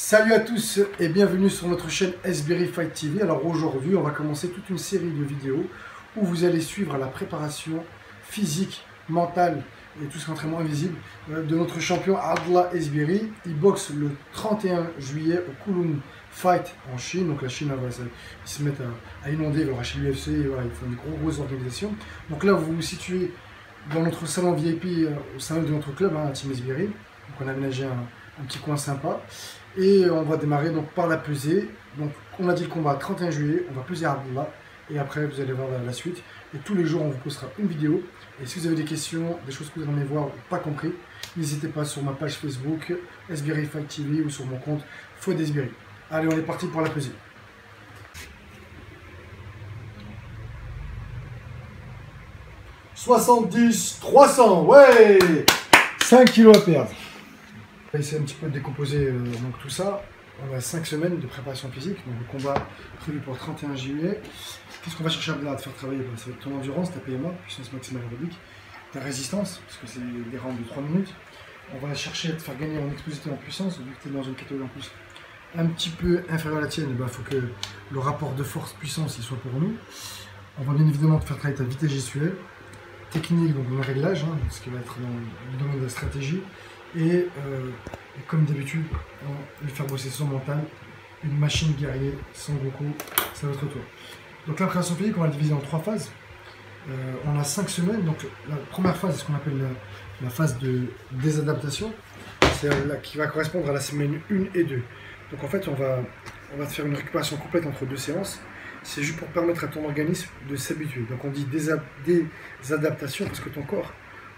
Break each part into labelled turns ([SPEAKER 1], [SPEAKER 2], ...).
[SPEAKER 1] Salut à tous et bienvenue sur notre chaîne SBRI Fight TV. Alors aujourd'hui, on va commencer toute une série de vidéos où vous allez suivre la préparation physique, mentale et tout ce entraînement invisible de notre champion Adla SBRI. Il boxe le 31 juillet au Kowloon Fight en Chine. Donc la Chine, ils se mettent à inonder, ils vont racheter l'UFC, voilà, ils font des grosses organisations. Donc là, vous vous situez dans notre salon VIP au sein de notre club, à Team SBRI. Donc on a aménagé un petit coin sympa. Et on va démarrer donc par la pesée. Donc on a dit le combat 31 juillet, on va peser Abdullah. Et après vous allez voir la suite. Et tous les jours on vous postera une vidéo. Et si vous avez des questions, des choses que vous aimez voir ou pas compris, n'hésitez pas sur ma page Facebook, SBRI Fight TV ou sur mon compte Fouad SBRI. Allez, on est parti pour la pesée. « 70, 300, ouais, 5 kilos à perdre. » On va essayer un petit peu de décomposer donc tout ça. On a 5 semaines de préparation physique, donc le combat prévu pour le 31 juillet. Qu'est-ce qu'on va chercher à faire travailler? Ça va être ton endurance, ta PMA, puissance maximale aérobique, ta résistance, parce que c'est des rounds de 3 minutes. On va chercher à te faire gagner en explosivité et en puissance, vu que tu es dans une catégorie en plus un petit peu inférieure à la tienne, il faut que le rapport de force-puissance soit pour nous. On va bien évidemment te faire travailler ta vitesse gestuelle, technique, donc le réglage, ce qui va être dans le domaine de la stratégie. Et comme d'habitude, on va lui faire bosser son mental, une machine guerrier, Son Goku, c'est notre tour. Donc la préparation physique, on va la diviser en 3 phases. On a 5 semaines, donc la première phase, c'est ce qu'on appelle la phase de désadaptation, c'est qui va correspondre à la semaine 1 et 2. Donc en fait, on va te faire une récupération complète entre 2 séances. C'est juste pour permettre à ton organisme de s'habituer. Donc on dit désadaptation parce que ton corps,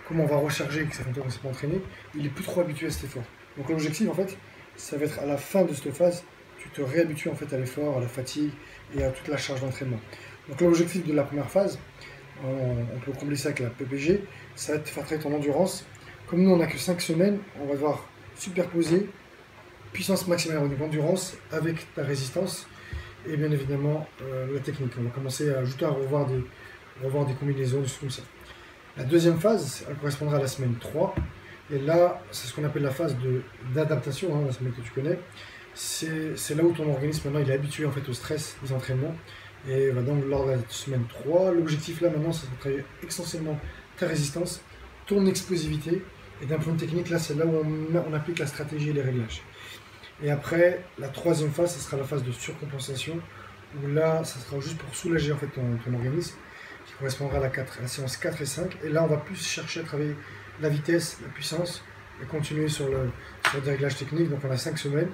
[SPEAKER 1] comme on va recharger, que ça fait longtemps qu'on ne s'est pas entraîné, il est plus trop habitué à cet effort. Donc l'objectif en fait, ça va être à la fin de cette phase, tu te réhabitues en fait à l'effort, à la fatigue et à toute la charge d'entraînement. Donc l'objectif de la première phase, on peut combler ça avec la PPG, ça va être de faire travailler ton endurance. Comme nous on n'a que 5 semaines, on va devoir superposer puissance maximale au niveau endurance avec ta résistance et bien évidemment la technique. On va commencer à ajouter, à revoir des combinaisons, des choses comme ça. La deuxième phase, elle correspondra à la semaine 3. Et là, c'est ce qu'on appelle la phase d'adaptation, la semaine que tu connais. C'est là où ton organisme, maintenant, il est habitué en fait, au stress des entraînements. Et va donc, lors de la semaine 3, l'objectif là, maintenant, c'est de travailler essentiellement ta résistance, ton explosivité. Et d'un point de technique, là, c'est là où on applique la stratégie et les réglages. Et après, la troisième phase, ce sera la phase de surcompensation. Où là, ça sera juste pour soulager en fait, ton organisme, qui correspondra à la séance 4 et 5. Et là, on va plus chercher à travailler la vitesse, la puissance, et continuer sur des réglages techniques. Donc on a 5 semaines.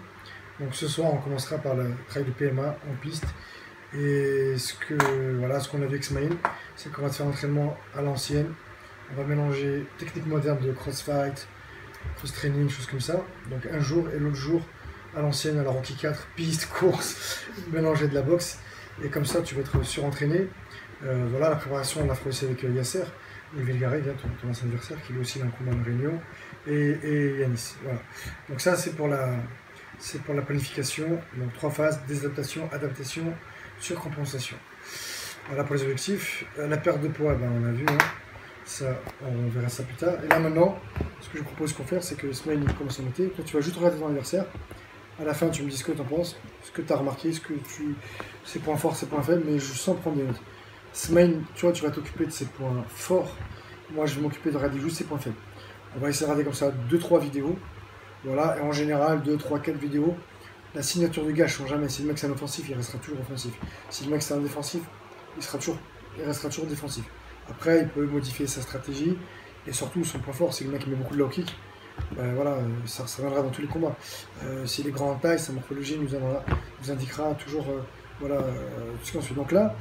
[SPEAKER 1] Donc ce soir, on commencera par le travail de PMA en piste. Et ce qu'on a vu avec Smaïn, c'est qu'on va te faire un entraînement à l'ancienne. On va mélanger technique moderne de crossfight, cross-training, choses comme ça. Donc un jour et l'autre jour, à l'ancienne, à la Rocky 4, piste, course, mélanger de la boxe. Et comme ça, tu vas être surentraîné. Voilà, la préparation, on l'a fait aussi avec Yasser, et Vilgaray, ton ancien adversaire, qui est aussi dans le combat de Réunion, et Yanis. Voilà. Donc ça, c'est pour la planification. Donc 3 phases, désadaptation, adaptation, surcompensation. Voilà pour les objectifs. La perte de poids, on a vu, ça, on verra ça plus tard. Et là maintenant, ce que je propose qu'on fasse, c'est que ce mail commence à noter. Toi, tu vas juste regarder ton adversaire. À la fin, tu me dis ce que tu en penses, ce que tu as remarqué, ses points forts, ses points faibles, mais je sens prendre des notes. Semaine, tu vas t'occuper de ses points forts. Moi, je vais m'occuper de regarder juste ses points faibles. On va essayer de regarder comme ça 2-3 vidéos. Voilà, et en général, 2, 3, 4 vidéos. La signature du gars ne change jamais. Si le mec c'est un offensif, il restera toujours offensif. Si le mec c'est un défensif, il restera toujours défensif. Après, il peut modifier sa stratégie. Et surtout, son point fort, c'est que le mec met beaucoup de low kick. Voilà, ça reviendra dans tous les combats. S'il est grand en taille, sa morphologie nous indiquera toujours tout ce qu'on suit. Donc là,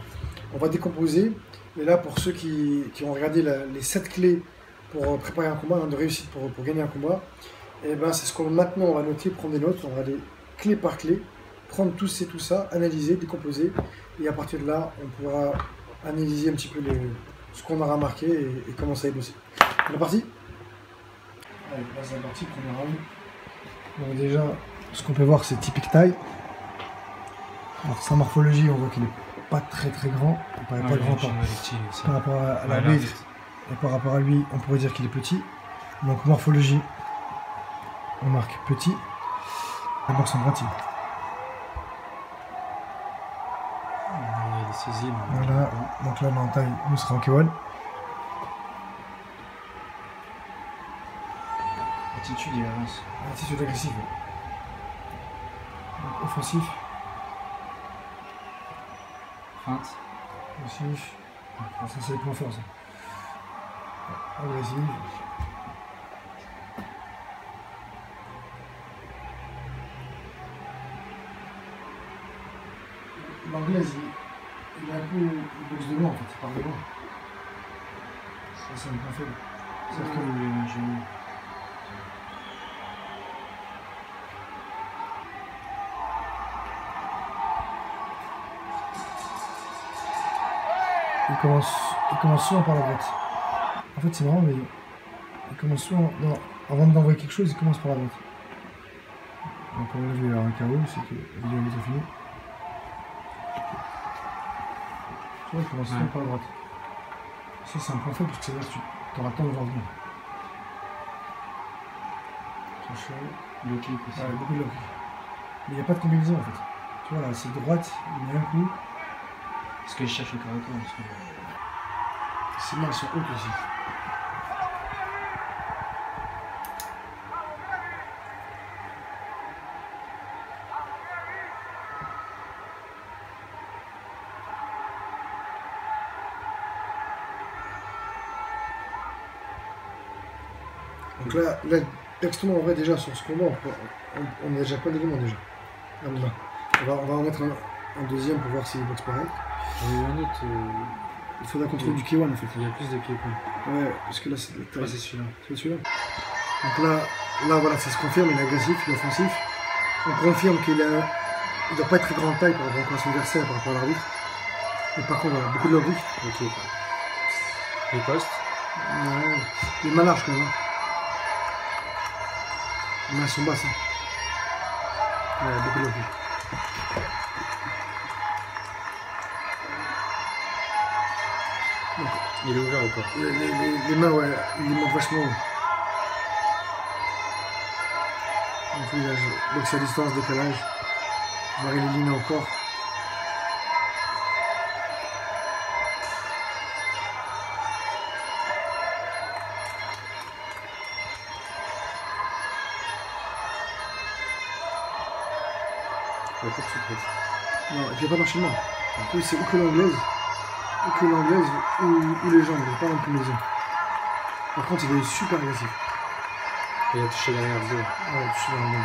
[SPEAKER 1] on va décomposer. Et là, pour ceux qui ont regardé les 7 clés pour préparer un combat, de réussite pour gagner un combat, et c'est ce qu'on maintenant on va noter, prendre des notes, on va aller clé par clé, prendre tout ça, analyser, décomposer, et à partir de là, on pourra analyser un petit peu ce qu'on aura marqué et commencer à y bosser. On est parti? Allez, là c'est parti, premier round. Donc déjà, ce qu'on peut voir, c'est typique taille. Alors sa morphologie, on voit qu'il n'est pas très grand, il paraît pas grand par rapport à l'arbitre, et par rapport à lui, on pourrait dire qu'il est petit. Donc morphologie, on marque petit. La boxe en droite.
[SPEAKER 2] Il est saisi.
[SPEAKER 1] Voilà, donc là, en taille, nous sera en K1.
[SPEAKER 2] Attitude, il avance.
[SPEAKER 1] Attitude agressive. Donc, offensif.
[SPEAKER 2] Feinte.
[SPEAKER 1] Offensif. Ça, c'est les points forts, ça. Agressif. L'anglaise, il est un peu. Il boxe de loin, en fait. Il part de loin. Ça, c'est un point faible. C'est-à-dire que. Il commence souvent par la droite. En fait, c'est marrant, mais il commence souvent. Non, avant d'envoyer quelque chose, il commence par la droite. Donc, on a vu, il y a un KO, c'est que la vidéo est finie. Tu vois, il commence souvent par la droite. Ça, c'est un point faible parce que c'est-à-dire que tu auras le temps de voir venir.
[SPEAKER 2] Low kick aussi.
[SPEAKER 1] Ouais, beaucoup de low kick. Mais il n'y a pas de combinaison en fait. Tu vois, là, c'est droite, il met un coup.
[SPEAKER 2] Parce qu'il cherche le corps à corps en ce moment.
[SPEAKER 1] Ses mains sont hautes aussi. Donc là, textement en vrai déjà sur ce combat, on a déjà pas d'éléments déjà. On va en mettre un deuxième pour voir s'il boxe pareil.
[SPEAKER 2] J'en ai eu un autre.
[SPEAKER 1] Il faudra contrôler du K1 en fait.
[SPEAKER 2] Il y a plus de K1.
[SPEAKER 1] Ouais, parce que là c'est
[SPEAKER 2] Ouais, c'est celui-là.
[SPEAKER 1] C'est celui-là. Donc là voilà, ça se confirme, il est agressif, il est offensif. On confirme qu'il ne doit pas être très grand en taille par rapport à son adversaire, par rapport à l'arbitre. Mais par contre, voilà, beaucoup de low kick.
[SPEAKER 2] Ok. Les postes.
[SPEAKER 1] Ouais, il est mal large quand même. Hein. Les mains sont basses. Hein. Ouais, beaucoup de low kick.
[SPEAKER 2] Il est ouvert au corps.
[SPEAKER 1] Les mains, ouais, il les monte vachement haut. Donc il a boxe à distance, décalage. Barrer les lignes au corps.
[SPEAKER 2] Il n'y a pas de surprise.
[SPEAKER 1] Non, et puis il n'y a pas d'enchaînement. Oui, c'est ou que l'anglaise, ou les jambes, il n'y a pas en combinaison. Par contre, il est super agressif.
[SPEAKER 2] Et il a touché derrière le dos.
[SPEAKER 1] Ouais, touché dans le dos.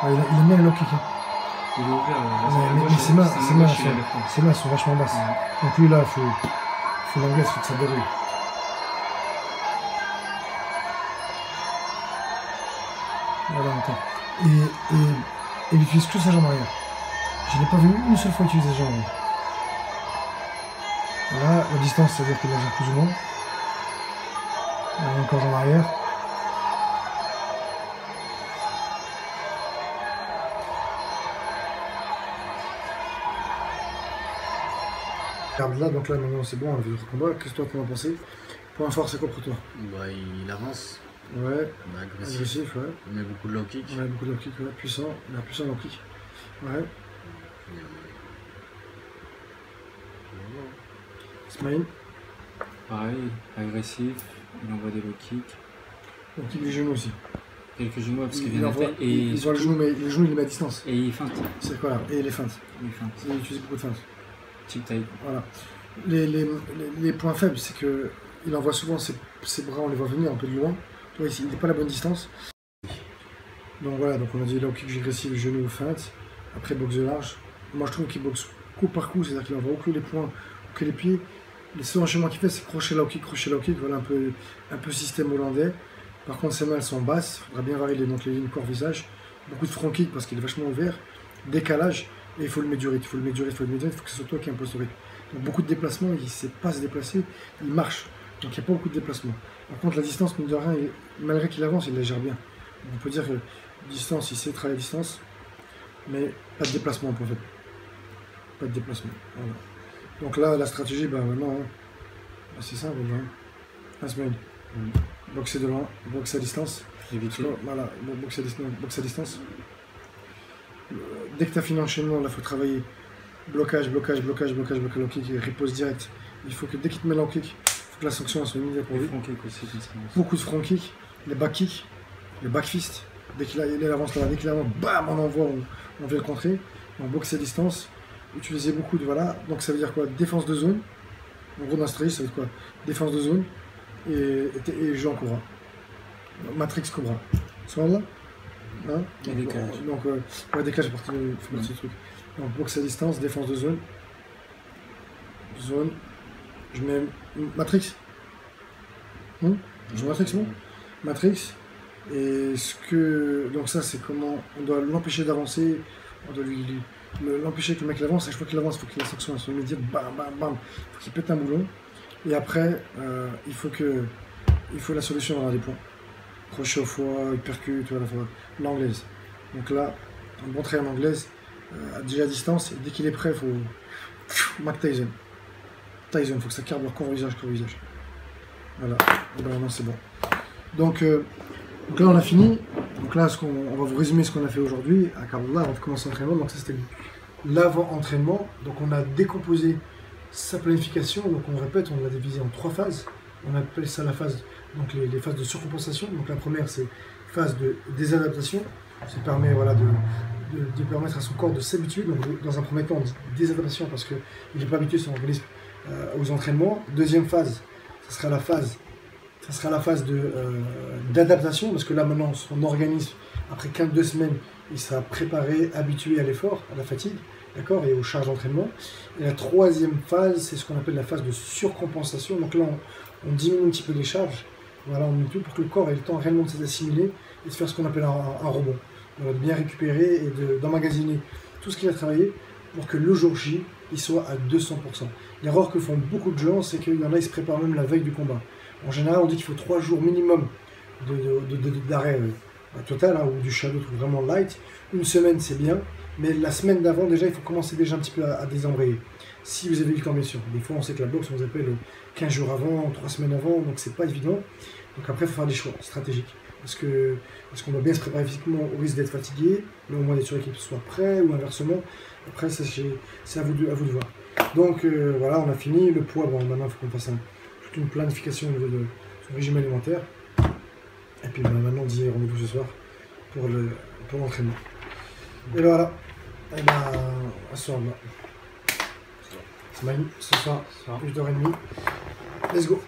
[SPEAKER 1] Ah, il aime bien le low kick. Hein.
[SPEAKER 2] Il est ouvert.
[SPEAKER 1] Mais ses mains sont vachement basses. Ouais. Donc lui là, il faut l'anglaise, il faut que ça déroule. Voilà, attends. Et il utilise que sa jambe arrière. Je n'ai pas vu une seule fois utiliser sa jambe arrière. Voilà, la distance, c'est-à-dire qu'il la gère plus ou moins. Encore jambe arrière. Regarde là, donc là maintenant c'est bon, on a vu le combat. Qu'est-ce que toi t'en as pensé? Point fort, c'est quoi pour toi?
[SPEAKER 3] Bah, il avance.
[SPEAKER 1] Ouais.
[SPEAKER 3] Bah,
[SPEAKER 1] Agressif, ouais.
[SPEAKER 3] Il met beaucoup de low kick.
[SPEAKER 1] Ouais, beaucoup de low kick, ouais. Puissant. Il a puissant low kick. Ouais. Ismail.
[SPEAKER 2] Pareil, agressif. Il envoie des low kicks.
[SPEAKER 1] Donc il les genoux aussi.
[SPEAKER 2] Quelques genoux parce qu'il
[SPEAKER 1] Il
[SPEAKER 2] vient
[SPEAKER 1] envoie,
[SPEAKER 2] et
[SPEAKER 1] il voit le genou, mais les genoux il les met à distance.
[SPEAKER 2] Et il feinte.
[SPEAKER 1] C'est quoi là? Et les feintes.
[SPEAKER 2] Il feinte.
[SPEAKER 1] Il utilise beaucoup de feintes.
[SPEAKER 2] Tic tac.
[SPEAKER 1] Voilà. Les points faibles, c'est que il envoie souvent ses bras, on les voit venir un peu de loin. Tu vois, ici, il n'est pas à la bonne distance. Donc voilà, donc on a dit low kick agressif, genou, feinte. Après boxe de large. Moi je trouve qu'il boxe coup par coup, c'est-à-dire qu'il envoie ou que les poings ou que les pieds. Les seuls enchaînements qu'il fait, c'est crochet low kick, voilà un peu système hollandais. Par contre, ses mains elles sont basses, il faudra bien varier donc les lignes corps-visage. Beaucoup de front kick parce qu'il est vachement ouvert. Décalage, et il faut le mesurer, il faut que ce soit toi qui impose le rythme. Donc beaucoup de déplacements, il ne sait pas se déplacer, il marche. Donc il n'y a pas beaucoup de déplacements. Par contre, la distance, mine de rien, malgré qu'il avance, il la gère bien. Donc, on peut dire que distance, il sait travailler à distance, mais pas de déplacement en fait. Pas de déplacement. Voilà. Donc là, la stratégie, bah vraiment, hein, c'est simple, hein. Un semaine. boxer de loin, boxer à distance.
[SPEAKER 2] Éviter.
[SPEAKER 1] Voilà, boxer à distance. Dès que tu as fini l'enchaînement, là, il faut travailler blocage, low kick et repose direct. Il faut que dès qu'il te met low kick, il faut que la sanction soit immédiate pour
[SPEAKER 2] Les
[SPEAKER 1] lui.
[SPEAKER 2] front kicks aussi, comme ça.
[SPEAKER 1] Beaucoup de front kick, les back kicks, les back fist. Dès qu'il avance là, dès qu'il avance, bam, on envoie, on vient le contrer. Donc boxer à distance, utiliser beaucoup de voilà. Donc ça veut dire quoi? Défense de zone. En gros, dans la stratégie, ça veut dire quoi? Défense de zone et jeu en cobra. Matrix cobra. Ça va là? Hein?
[SPEAKER 2] Et décalage.
[SPEAKER 1] Donc, ouais, décalage, fait partie du truc. Donc, boxe à distance, défense de zone. Zone. Je mets Matrix. Je mets Matrix, bon? Matrix. Et ce que. Donc, ça, c'est comment on doit l'empêcher d'avancer. On doit l'empêcher que le mec avance. Et je crois qu'il avance, il faut que la sanction soit immédiate. Bam, bam, bam. Il faut qu'il pète un boulon. Et après, il faut la solution dans des points. Crochet au foie, uppercut, tu vois, l'anglaise. Donc là, un bon trait en anglaise, déjà à distance, et dès qu'il est prêt, il faut Mac Tyson. Tyson, il faut que ça carbure corps visage. Voilà, et ben maintenant c'est bon. Donc là on a fini. Donc là on va vous résumer ce qu'on a fait aujourd'hui à Karbala avant de commencer l'entraînement. Donc ça c'était l'avant-entraînement. Donc on a décomposé sa planification. Donc on répète, on l'a divisé en 3 phases. On appelle ça la phase, donc les phases de surcompensation. Donc la première c'est phase de désadaptation. Ça permet voilà, de permettre à son corps de s'habituer. Donc dans un premier temps on dit désadaptation parce qu'il n'est pas habitué son organisme aux entraînements. Deuxième phase, ça sera la phase d'adaptation parce que là maintenant son organisme après 2 semaines il sera préparé, habitué à l'effort, à la fatigue, d'accord, et aux charges d'entraînement. Et la troisième phase c'est ce qu'on appelle la phase de surcompensation. Donc là on diminue un petit peu les charges, voilà, on diminue tout pour que le corps ait le temps réellement de s'assimiler et de faire ce qu'on appelle un rebond. Voilà, de bien récupérer et d'emmagasiner tout ce qu'il a travaillé pour que le jour J, il soit à 200%. L'erreur que font beaucoup de gens, c'est qu'il y en a, ils se préparent même la veille du combat. En général, on dit qu'il faut 3 jours minimum d'arrêt total, hein, ou du shadow vraiment light. 1 semaine, c'est bien, mais la semaine d'avant, déjà, il faut commencer déjà un petit peu à désembrayer. Si vous avez eu le temps, bien sûr. Des fois, on sait que la boxe, on vous appelle 15 jours avant, 3 semaines avant, donc c'est pas évident. Donc après, il faut faire des choix stratégiques. Parce qu'on doit bien se préparer physiquement au risque d'être fatigué, mais au moins d'être sûr qu'il soit prêt, ou inversement. Après, c'est à vous de voir. Donc voilà, on a fini. Le poids, bon, maintenant, il faut qu'on fasse toute une planification au niveau de son régime alimentaire. Et puis maintenant, on dit rendez-vous ce soir pour l'entraînement. Et voilà. Et ben, à ce soir, c'est Manu, ce soir, 8h30. Let's go.